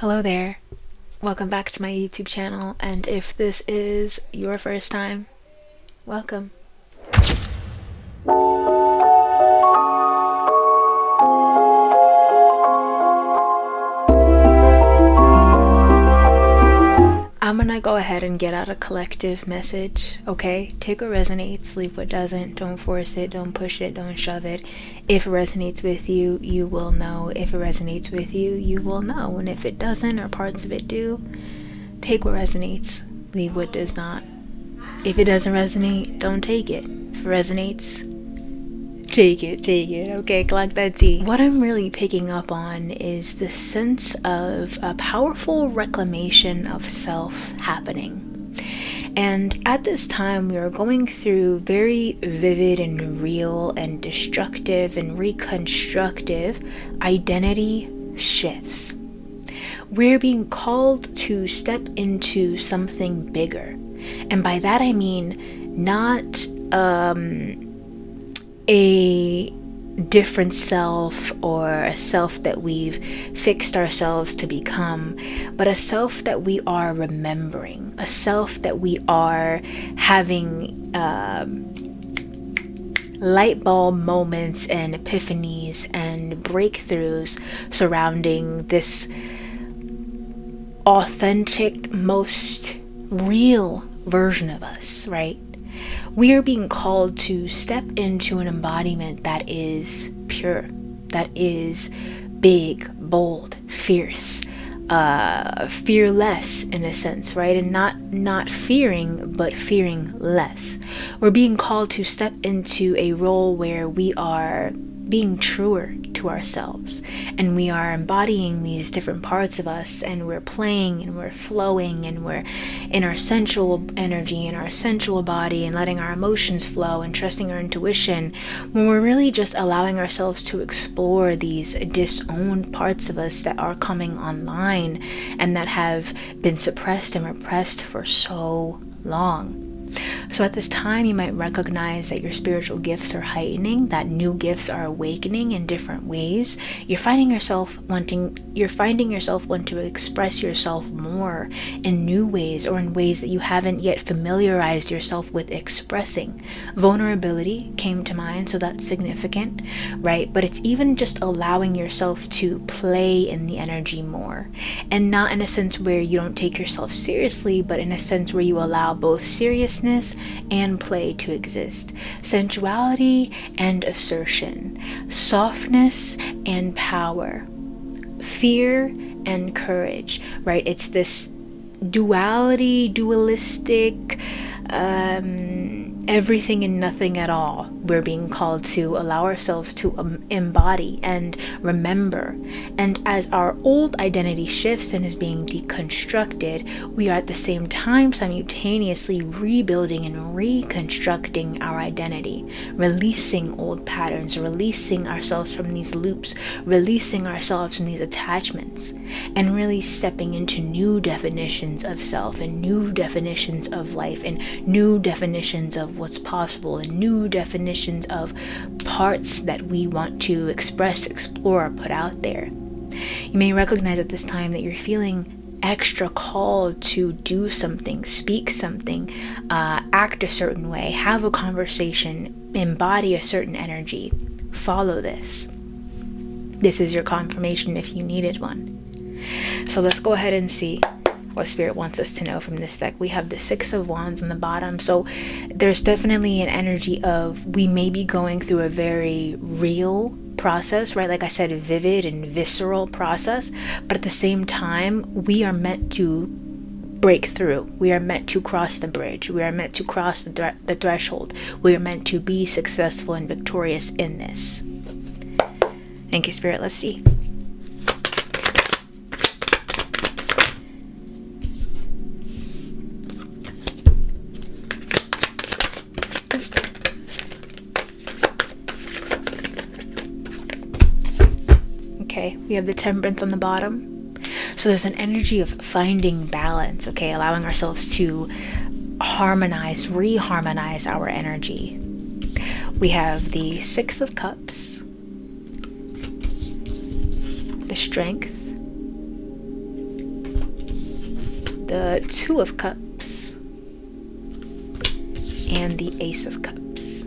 Hello there. Welcome back to my YouTube channel, and if this is your first time, welcome. I'm gonna go ahead and get out a collective message, okay? Take what resonates, leave what doesn't. Don't force it, don't push it, don't shove it. If it resonates with you, you will know. If it resonates with you, you will know. And if it doesn't, or parts of it do, take what resonates, leave what does not. If it doesn't resonate, don't take it. If it resonates, take it, okay? Collect that tea. What I'm really picking up on is the sense of a powerful reclamation of self happening. And at this time, we are going through very vivid and real and destructive and reconstructive identity shifts. We're being called to step into something bigger. And by that I mean not a different self or a self that we've fixed ourselves to become, but a self that we are remembering, a self that we are having light bulb moments and epiphanies and breakthroughs surrounding this authentic, most real version of us, right? We are being called to step into an embodiment that is pure, that is big, bold, fierce, fearless in a sense, right? And not fearing, but fearing less. We're being called to step into a role where we are being truer to ourselves, and we are embodying these different parts of us, and we're playing and we're flowing and we're in our sensual energy and our sensual body and letting our emotions flow and trusting our intuition, when we're really just allowing ourselves to explore these disowned parts of us that are coming online and that have been suppressed and repressed for so long. So at this time, you might recognize that your spiritual gifts are heightening, that new gifts are awakening in different ways. You're finding yourself wanting to express yourself more in new ways, or in ways that you haven't yet familiarized yourself with expressing. Vulnerability came to mind, so that's significant, right? But it's even just allowing yourself to play in the energy more, and not in a sense where you don't take yourself seriously, but in a sense where you allow both seriousness and play to exist, sensuality and assertion, softness and power, fear and courage, right? It's this dualistic, everything and nothing at all. We're being called to allow ourselves to embody and remember. And as our old identity shifts and is being deconstructed, we are at the same time simultaneously rebuilding and reconstructing our identity, releasing old patterns, releasing ourselves from these loops, releasing ourselves from these attachments, and really stepping into new definitions of self and new definitions of life and new definitions of what's possible and new definitions of parts that we want to express, explore, or put out there. You may recognize at this time that you're feeling extra called to do something, speak something, act a certain way, have a conversation, embody a certain energy. Follow this. This is your confirmation if you needed one. So let's go ahead and see what Spirit wants us to know from this deck. We have the Six of Wands on the bottom. So there's definitely an energy of we may be going through a very real process, right? Like I said, vivid and visceral process. But at the same time, we are meant to break through. We are meant to cross the bridge. We are meant to cross the threshold. We are meant to be successful and victorious in this. Thank you, Spirit. Let's see. Okay, we have the Temperance on the bottom. So there's an energy of finding balance, okay, allowing ourselves to reharmonize our energy. We have the Six of Cups, the Strength, the Two of Cups and the Ace of Cups.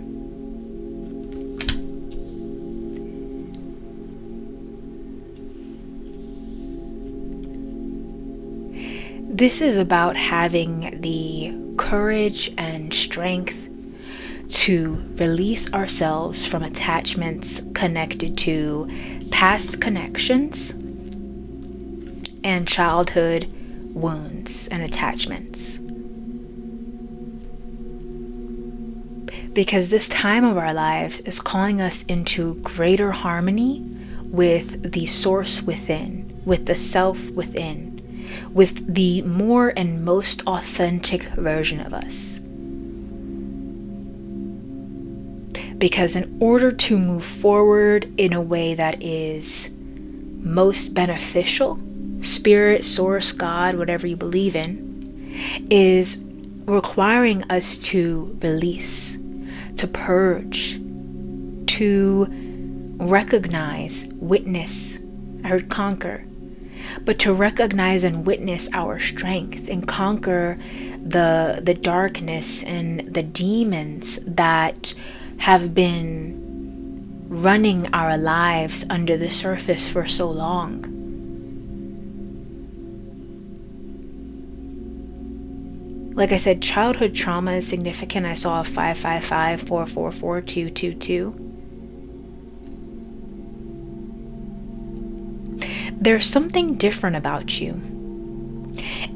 This is about having the courage and strength to release ourselves from attachments connected to past connections and childhood wounds and attachments. Because this time of our lives is calling us into greater harmony with the source within, with the self within, with the more and most authentic version of us. Because in order to move forward in a way that is most beneficial, spirit, source, God, whatever you believe in, is requiring us to release, to purge, to recognize, witness. I heard conquer. But to recognize and witness our strength and conquer the darkness and the demons that have been running our lives under the surface for so long. Like I said, childhood trauma is significant. I saw 555, 444, 222. There's something different about you.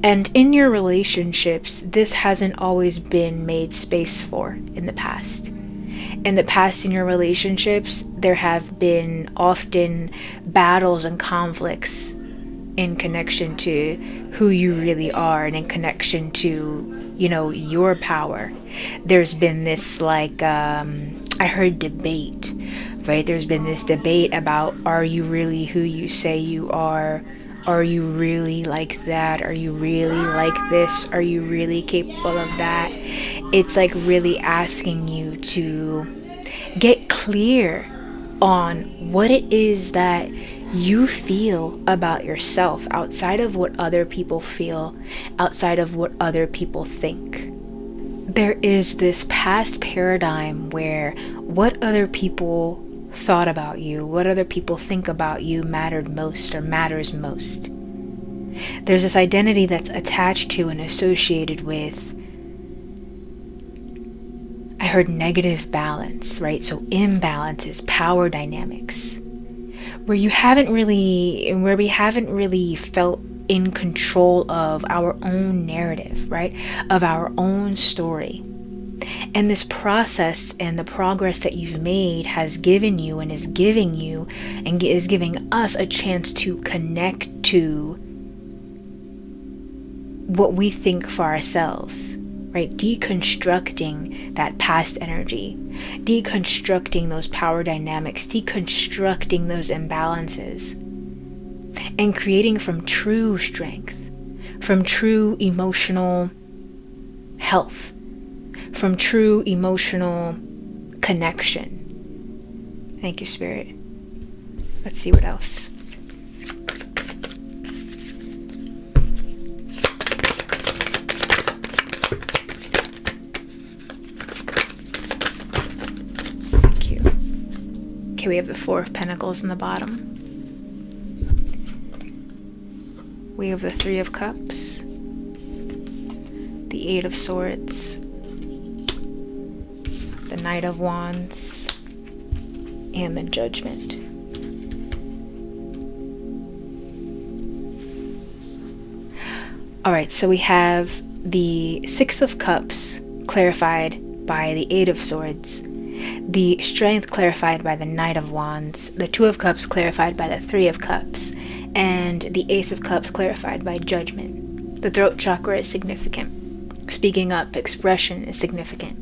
And in your relationships, this hasn't always been made space for in the past. In the past, in your relationships, there have been often battles and conflicts in connection to who you really are and in connection to, your power. There's been this I heard debate, right? There's been this debate about, are you really who you say you are? Are you really like that? Are you really like this? Are you really capable of that? It's like really asking you to get clear on what it is that you feel about yourself outside of what other people feel, outside of what other people think. There is this past paradigm where what other people thought about you, what other people think about you mattered most or matters most. There's this identity that's attached to and associated with, I heard negative balance, right? So imbalance is power dynamics, where we haven't really felt in control of our own narrative, right? Of our own story. And this process and the progress that you've made has given you and is giving you and is giving us a chance to connect to what we think for ourselves, right? Deconstructing that past energy, deconstructing those power dynamics, deconstructing those imbalances, and creating from true strength, from true emotional health, from true emotional connection. Thank you, Spirit. Let's see what else. Thank you. Okay, we have the Four of Pentacles in the bottom. We have the Three of Cups, the Eight of Swords, the Knight of Wands, and the Judgment. Alright, so we have the Six of Cups clarified by the Eight of Swords, the Strength clarified by the Knight of Wands, the Two of Cups clarified by the Three of Cups, and the Ace of Cups clarified by Judgment. The throat chakra is significant. Speaking up, expression is significant.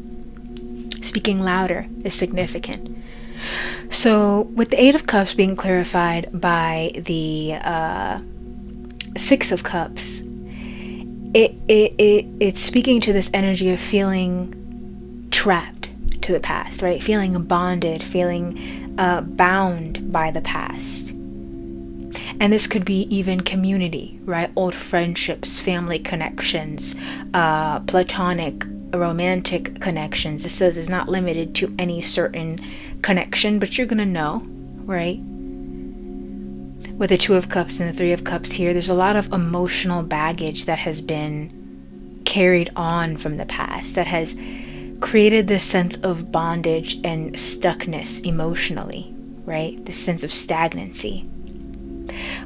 Speaking louder is significant. So with the Eight of Cups being clarified by the Six of Cups, it's speaking to this energy of feeling trapped to the past, right? Feeling bonded, feeling bound by the past. And this could be even community, right? Old friendships, family connections, platonic, romantic connections. This says it's not limited to any certain connection, but you're gonna know, right? With the Two of Cups and the Three of Cups here, there's a lot of emotional baggage that has been carried on from the past that has created this sense of bondage and stuckness emotionally, right? This sense of stagnancy.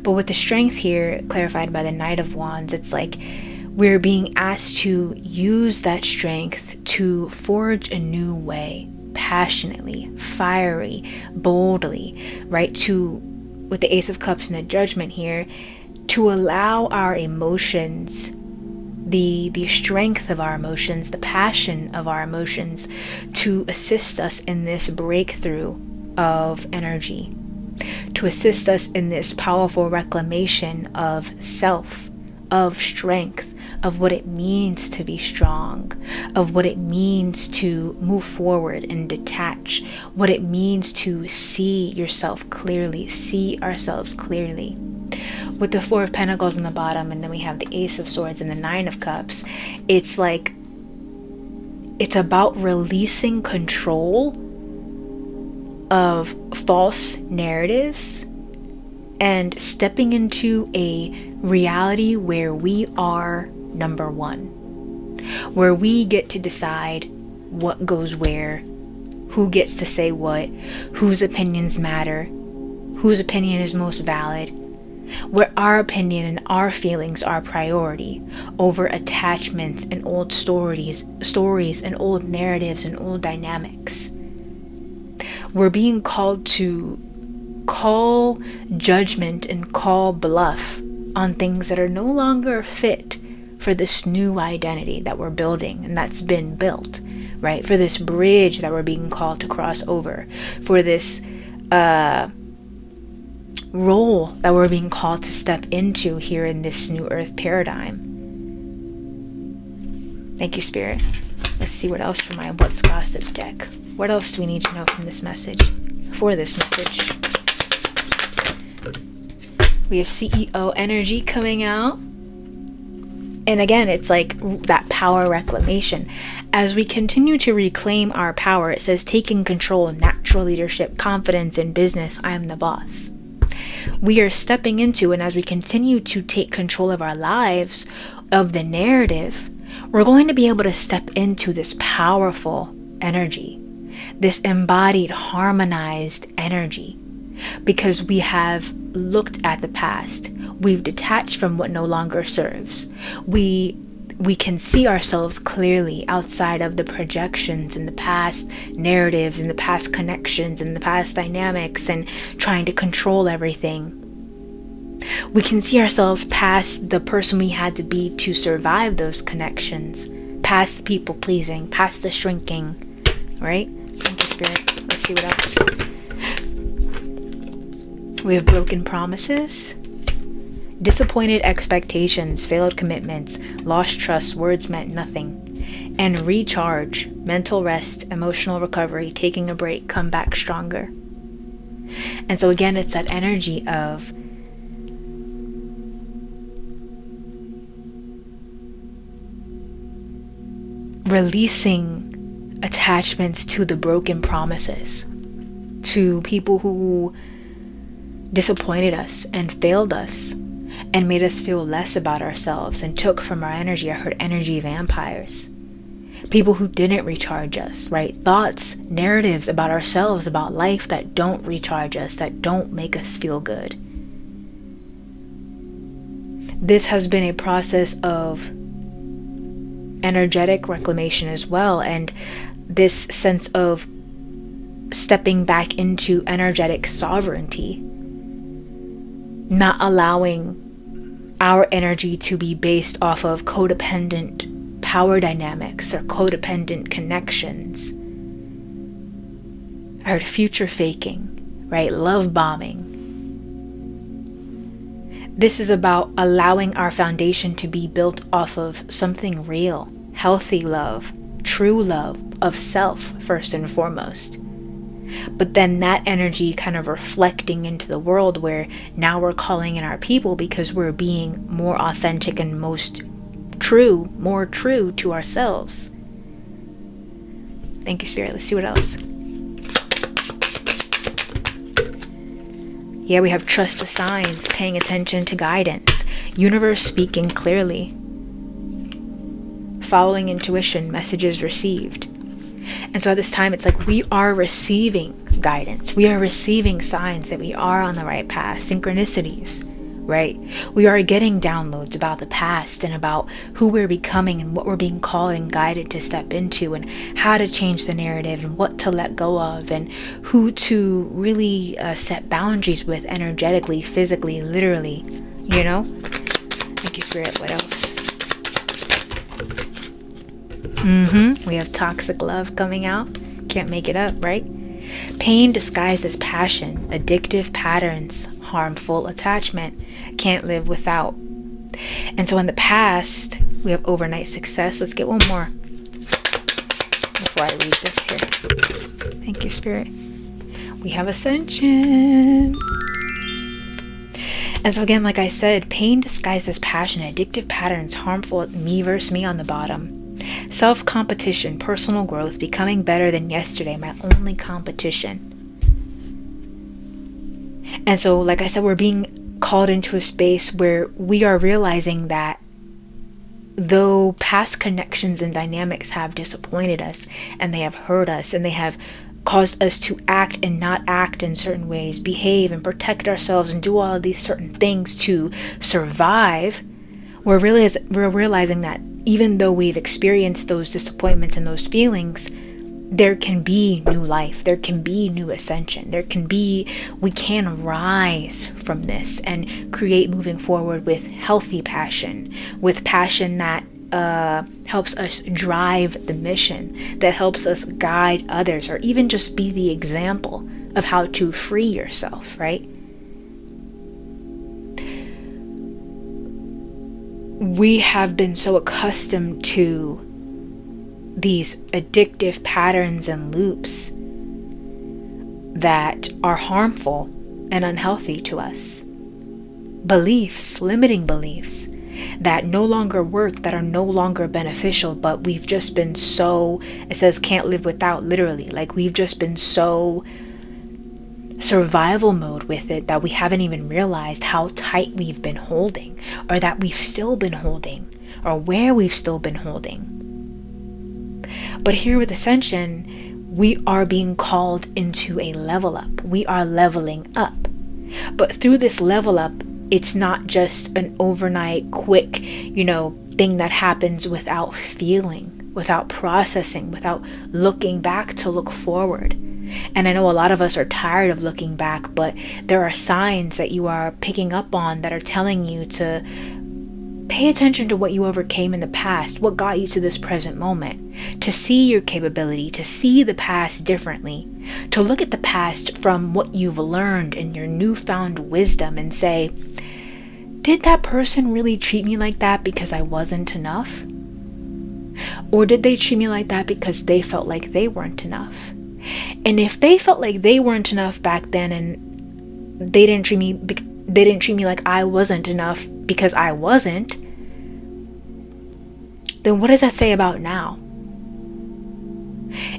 But with the Strength here, clarified by the Knight of Wands, it's like we're being asked to use that strength to forge a new way, passionately, fiery, boldly, right? With the Ace of Cups and the Judgment here, to allow our emotions, the strength of our emotions, the passion of our emotions, to assist us in this breakthrough of energy, to assist us in this powerful reclamation of self, of strength, of what it means to be strong, of what it means to move forward and detach, what it means to see yourself clearly, see ourselves clearly. With the Four of Pentacles on the bottom, and then we have the Ace of Swords and the Nine of Cups, it's like, it's about releasing control of false narratives and stepping into a reality where we are number one, where we get to decide what goes where, who gets to say what, whose opinions matter, whose opinion is most valid, where our opinion and our feelings are priority over attachments and old stories and old narratives and old dynamics. We're being called to call judgment and call bluff on things that are no longer fit for this new identity that we're building and that's been built, right? For this bridge that we're being called to cross over, for this role that we're being called to step into here in this new earth paradigm. Thank you, Spirit. Let's see what else for my What's Gossip deck. What else do we need to know from this message? For this message, we have CEO energy coming out. And again, it's like that power reclamation. As we continue to reclaim our power, it says taking control, natural leadership, confidence in business. I am the boss. We are stepping into, and as we continue to take control of our lives, of the narrative, we're going to be able to step into this powerful energy, this embodied, harmonized energy, because we have looked at the past. We've detached from what no longer serves. We can see ourselves clearly outside of the projections and the past narratives and the past connections and the past dynamics and trying to control everything. We can see ourselves past the person we had to be to survive those connections, past the people pleasing, past the shrinking, right? Thank you, Spirit. Let's see what else. We have broken promises, disappointed expectations, failed commitments, lost trust, words meant nothing, and recharge, mental rest, emotional recovery, taking a break, come back stronger. And so again, it's that energy of releasing attachments to the broken promises, to people who disappointed us and failed us and made us feel less about ourselves and took from our energy. I heard energy vampires. People who didn't recharge us, right? Thoughts, narratives about ourselves, about life that don't recharge us, that don't make us feel good. This has been a process of energetic reclamation as well, and this sense of stepping back into energetic sovereignty, not allowing our energy to be based off of codependent power dynamics or codependent connections. I heard future faking, right? Love bombing. This is about allowing our foundation to be built off of something real, healthy love, true love of self first and foremost. But then that energy kind of reflecting into the world, where now we're calling in our people because we're being more authentic and more true to ourselves. Thank you, Spirit. Let's see what else. Yeah, we have trust the signs, paying attention to guidance, universe speaking clearly, following intuition, messages received. And so at this time, it's like we are receiving guidance. We are receiving signs that we are on the right path, synchronicities, right? We are getting downloads about the past and about who we're becoming and what we're being called and guided to step into, and how to change the narrative and what to let go of, and who to really set boundaries with energetically, physically, literally, you know? Thank you, Spirit. What else? We have toxic love coming out. Can't make it up, right? Pain disguised as passion, addictive patterns, harmful attachment, can't live without. And so in the past, we have overnight success. Let's get one more before I read this here. Thank you, Spirit. We have ascension. And so again, like I said, pain disguised as passion, addictive patterns, harmful, me versus me on the bottom. Self-competition, personal growth, becoming better than yesterday, my only competition. And so, like I said, we're being called into a space where we are realizing that though past connections and dynamics have disappointed us, and they have hurt us, and they have caused us to act and not act in certain ways, behave and protect ourselves and do all of these certain things to survive, we're realizing that even though we've experienced those disappointments and those feelings, there can be new life, there can be new ascension, we can rise from this and create moving forward with healthy passion, with passion that helps us drive the mission, that helps us guide others, or even just be the example of how to free yourself, right? We have been so accustomed to these addictive patterns and loops that are harmful and unhealthy to us. Beliefs, limiting beliefs that no longer work, that are no longer beneficial, but we've just been so, it says can't live without, literally, like we've just been so survival mode with it that we haven't even realized how tight we've been holding, or that we've still been holding, or where we've still been holding. But here with Ascension, we are being called into a level up. We are leveling up. But through this level up, it's not just an overnight quick, thing that happens without feeling, without processing, without looking back to look forward. And I know a lot of us are tired of looking back, but there are signs that you are picking up on that are telling you to pay attention to what you overcame in the past, what got you to this present moment, to see your capability, to see the past differently, to look at the past from what you've learned and your newfound wisdom and say, did that person really treat me like that because I wasn't enough? Or did they treat me like that because they felt like they weren't enough? And if they felt like they weren't enough back then, and they didn't treat me like I wasn't enough because I wasn't, then what does that say about now?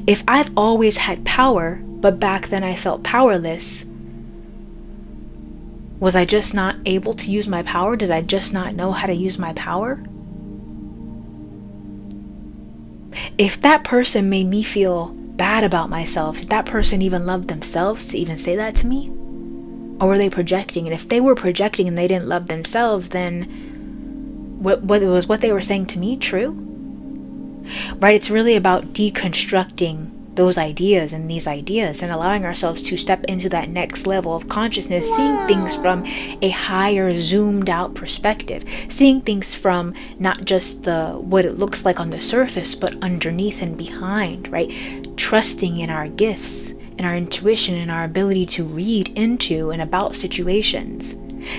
If I've always had power, but back then I felt powerless, was I just not able to use my power? Did I just not know how to use my power? If that person made me feel bad about myself, did that person even love themselves to even say that to me? Or were they projecting? And if they were projecting and they didn't love themselves, then what was what they were saying to me true? Right? It's really about deconstructing those ideas and these ideas and allowing ourselves to step into that next level of consciousness, seeing things from a higher zoomed out perspective, seeing things from not just what it looks like on the surface, but underneath and behind, right? Trusting in our gifts, in our intuition, and our ability to read into and about situations,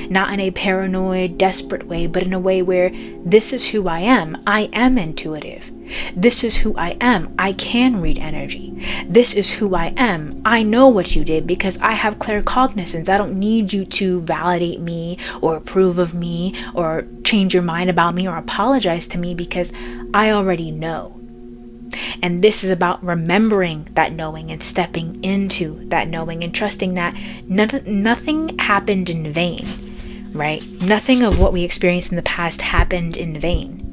Not in a paranoid, desperate way, but in a way where this is who I am. I am intuitive. This is who I am. I can read energy. This is who I am. I know what you did because I have claircognizance. I don't need you to validate me or approve of me or change your mind about me or apologize to me because I already know. And this is about remembering that knowing and stepping into that knowing and trusting that nothing happened in vain, right? Nothing of what we experienced in the past happened in vain.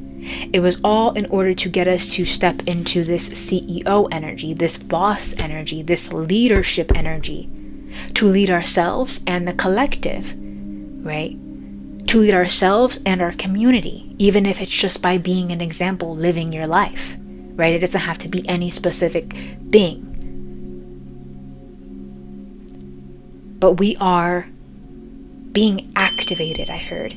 It was all in order to get us to step into this CEO energy, this boss energy, this leadership energy, to lead ourselves and the collective, right? To lead ourselves and our community, even if it's just by being an example, living your life, right? It doesn't have to be any specific thing. But we are being activated, I heard.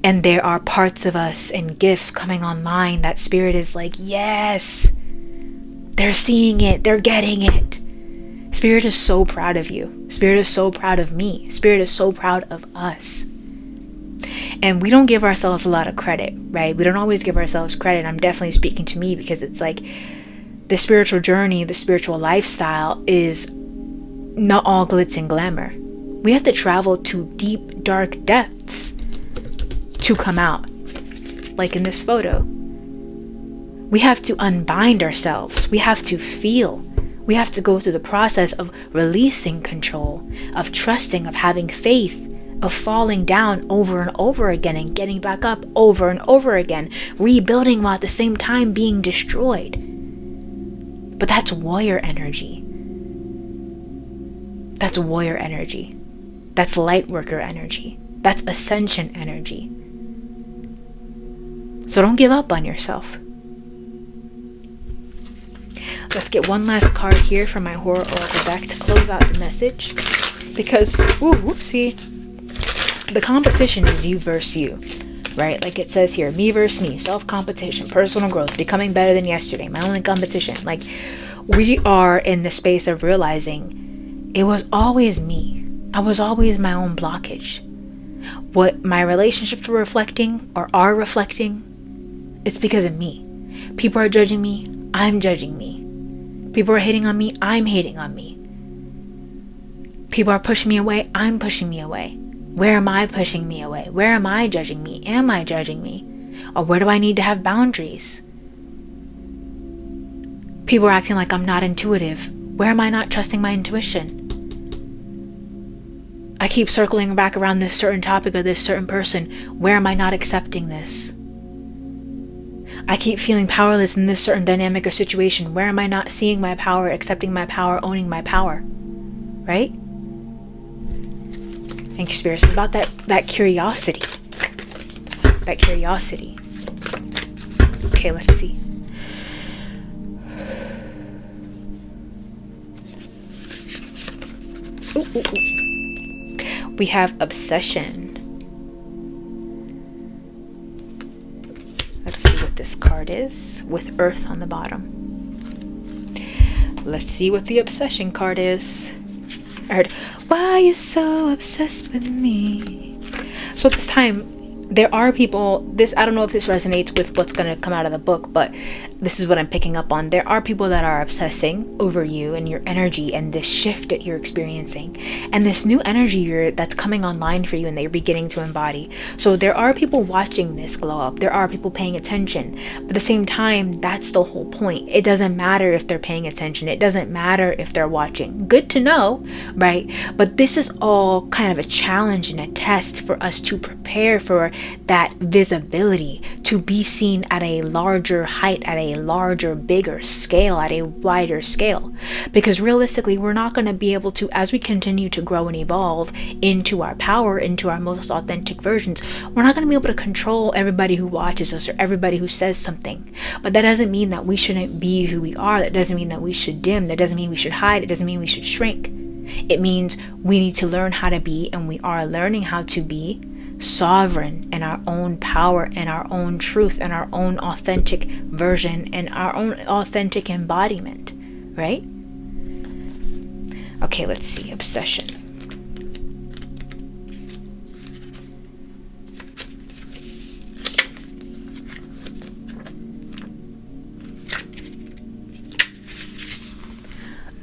And there are parts of us and gifts coming online that Spirit is like, yes, they're seeing it, they're getting it. Spirit is so proud of you. Spirit is so proud of me. Spirit is so proud of us. And we don't give ourselves a lot of credit, right? We don't always give ourselves credit. I'm definitely speaking to me because it's like the spiritual journey, the spiritual lifestyle is not all glitz and glamour. We have to travel to deep, dark depths to come out, like in this photo. We have to unbind ourselves. We have to feel. We have to go through the process of releasing control, of trusting, of having faith, of falling down over and over again and getting back up over and over again, rebuilding while at the same time being destroyed. But that's warrior energy. That's warrior energy. That's light worker energy. That's ascension energy. So don't give up on yourself. Let's get one last card here from my Horror Oracle deck to close out the message. Because, whoopsie, the competition is you versus you, right? Like it says here, me versus me, self-competition, personal growth, becoming better than yesterday, my only competition. Like, we are in the space of realizing it was always me. I was always my own blockage. What my relationships were reflecting or are reflecting, it's because of me. People are judging me, I'm judging me. People are hating on me, I'm hating on me. People are pushing me away, I'm pushing me away. Where am I pushing me away? Where am I judging me? Am I judging me? Or where do I need to have boundaries? People are acting like I'm not intuitive. Where am I not trusting my intuition? I keep circling back around this certain topic or this certain person. Where am I not accepting this? I keep feeling powerless in this certain dynamic or situation. Where am I not seeing my power, accepting my power, owning my power? Right? Thank you, Spirit. It's about that curiosity. That curiosity. Okay, let's see. We have obsession. Let's see what this card is with Earth on the bottom. Let's see what the obsession card is. I heard, why are you so obsessed with me? So this time, there are people, I don't know if this resonates with what's going to come out of the book, but this is what I'm picking up on. There are people that are obsessing over you and your energy and this shift that you're experiencing and this new energy that's coming online for you and they're beginning to embody. So there are people watching this glow up. There are people paying attention. But at the same time, that's the whole point. It doesn't matter if they're paying attention. It doesn't matter if they're watching. Good to know, right? But this is all kind of a challenge and a test for us to prepare for that visibility, to be seen at a larger height, at a larger, bigger scale, at a wider scale. Because realistically, we're not going to be able to, as we continue to grow and evolve into our power, into our most authentic versions, we're not going to be able to control everybody who watches us or everybody who says something. But that doesn't mean that we shouldn't be who we are. That doesn't mean that we should dim. That doesn't mean we should hide. It doesn't mean we should shrink. It means we need to learn how to be, and we are learning how to be sovereign in our own power and our own truth and our own authentic version and our own authentic embodiment, right? Okay, let's see. Obsession.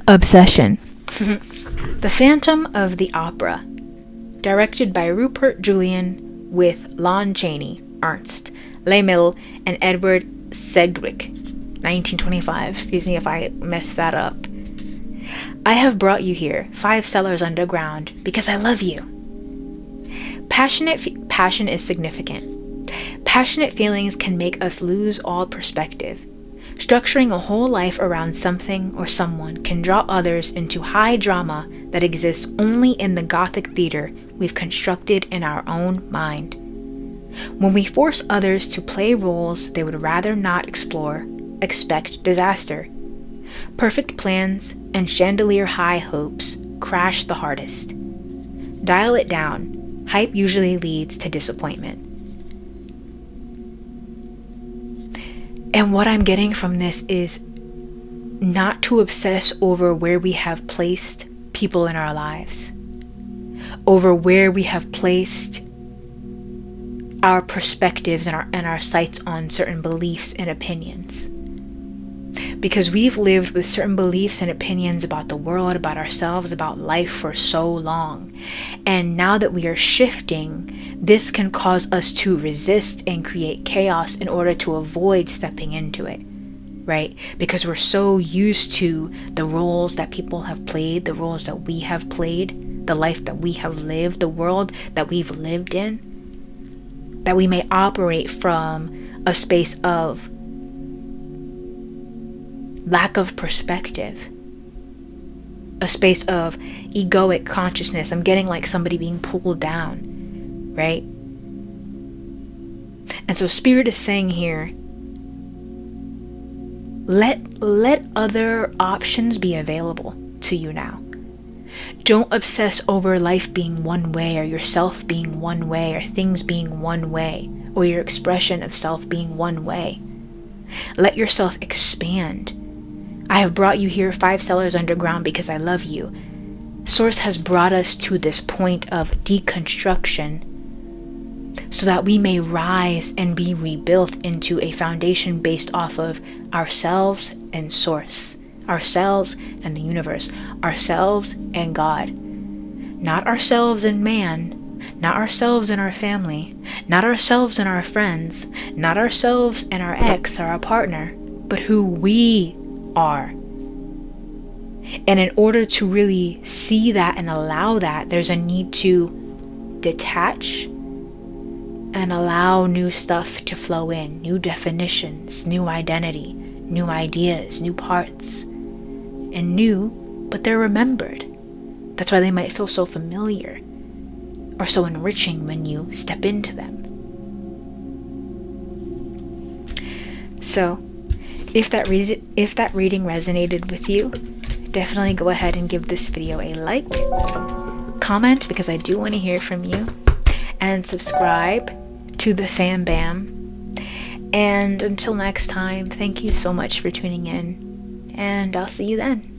Obsession. The Phantom of the Opera. Directed by Rupert Julian with Lon Chaney, Ernst, Lemil, and Edward Sedgwick. 1925. Excuse me if I messed that up. I have brought you here, 5 cellars underground, because I love you. Passion is significant. Passionate feelings can make us lose all perspective. Structuring a whole life around something or someone can draw others into high drama that exists only in the Gothic theater we've constructed in our own mind. When we force others to play roles they would rather not explore, expect disaster. Perfect plans and chandelier-high hopes crash the hardest. Dial it down. Hype usually leads to disappointment. And what I'm getting from this is not to obsess over where we have placed people in our lives, over where we have placed our perspectives and our sights on certain beliefs and opinions. Because we've lived with certain beliefs and opinions about the world, about ourselves, about life for so long. And now that we are shifting, this can cause us to resist and create chaos in order to avoid stepping into it, right? Because we're so used to the roles that people have played, the roles that we have played, the life that we have lived, the world that we've lived in, that we may operate from a space of lack of perspective, a space of egoic consciousness. I'm getting like somebody being pulled down, right? And so Spirit is saying here, let other options be available to you now. Don't obsess over life being one way, or yourself being one way, or things being one way, or your expression of self being one way. Let yourself expand. I have brought you here 5 cellars underground because I love you. Source has brought us to this point of deconstruction so that we may rise and be rebuilt into a foundation based off of ourselves and Source, ourselves and the universe, ourselves and God. Not ourselves and man, not ourselves and our family, not ourselves and our friends, not ourselves and our ex or our partner, but who we are. And in order to really see that and allow that, there's a need to detach and allow new stuff to flow in, new definitions, new identity, new ideas, new parts, and new, but they're remembered. That's why they might feel so familiar or so enriching when you step into them. So if that reading resonated with you, definitely go ahead and give this video a like, comment, because I do want to hear from you, and subscribe to the Fam Bam. And until next time, thank you so much for tuning in, and I'll see you then.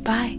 Bye.